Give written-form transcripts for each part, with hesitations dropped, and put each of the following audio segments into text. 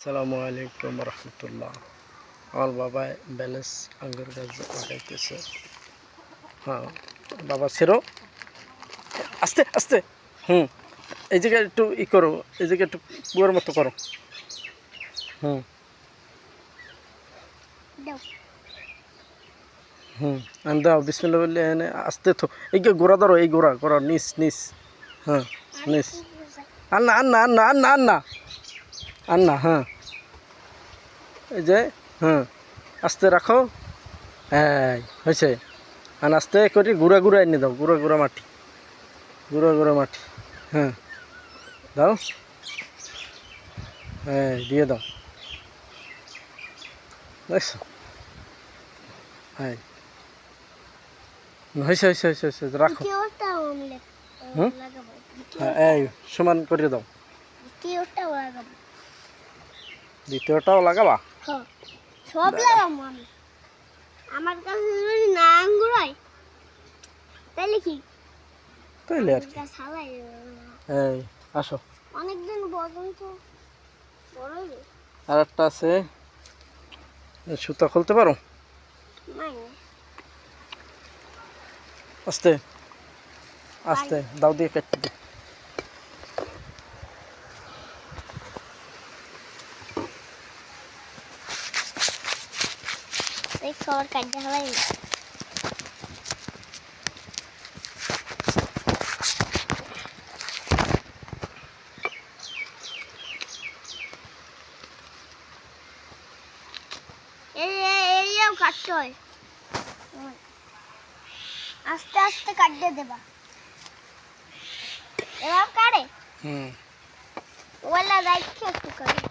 আসসালামু আলাইকুম রহমতুল্লাহ। আমার বাবা ব্যালেন্স আঙ্গুর গাছ লাগাইতেছে। হ্যাঁ বাবা ছেড়ো, আস্তে আস্তে। এই জায়গায় একটু করো, এই জায়গায় একটু কুয়ার মতো করো। দাও বিসমিল্লাহ বললে এনে আস্তে থো। এই গোড়া ধরো, এই গোড়া গোড়া নিস নিস। নিস। আন্না আন্না আন্না আন্না আন্না আন্না। এই যে আস্তে রাখো। হয়েছে। আর আস্তে করে গুঁড়া গুঁড়া এনে দাও, গুঁড়া গুঁড়া মাটি, গুঁড়া গুঁড়া মাটি। দাও, দিয়ে দাও। দেখছো? হয়েছে হয়েছে হয়েছে হয়েছে, রাখো। এই সমান করে দাও। দ্বিতীয়টাও লাগাবা? সব লাগাবো আমি। আমার কাছে যদি না আঙ্গুর হয় তাহলে কি? তাইলে আর কি। এই আসো, অনেকদিন পর্যন্ত বড় হবে। আর একটা আছে, সুতা খুলতে পারো? আস্তে আস্তে দাও, দিয়ে কেটে দিই। খবর কাটতে হবে। এইও কাটতে হয়, আস্তে আস্তে কাটতে দেবা। এবার কাটে ওলা রাখছে একটু কাটে।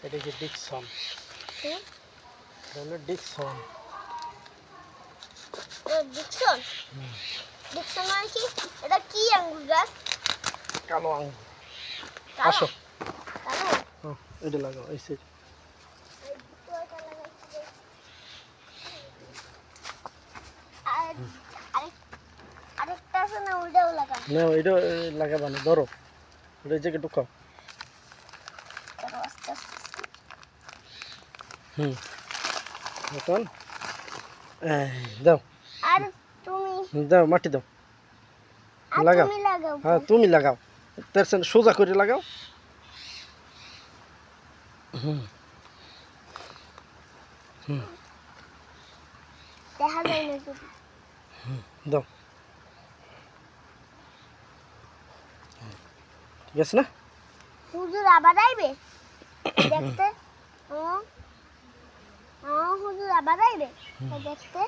এটা কি ডিকসন? ডিকসন। ডিকসন ডিকসন মানে কি? এটা কি আঙ্গুর গাছ? কালো আঙ্গুর। আসো, এটা লাগাও এই সাইড। আরেকটা আছে না, ওইটাও লাগাও। না এটা লাগাবা না, ধরো ওটা জায়গায় ঢুকাও। এখন দাও, আর তুমি দাও মাটি দাও, লাগাও। তুমি লাগাও। হ্যাঁ তুমি লাগাও, তার সাথে সোজা করে লাগাও। দেখা যায় না যদি। দাও, ঠিক আছে না? হুজুর আবার আইবে দেখতে। হুজুর আবার আইবে দেখতে।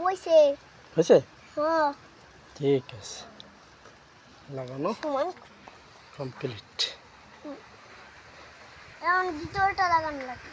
ওইছে হয়েছে? হ্যাঁ ঠিক আছে, লাগানো সমান কমপ্লিট। এখন ভিতরটা লাগানো লাগে।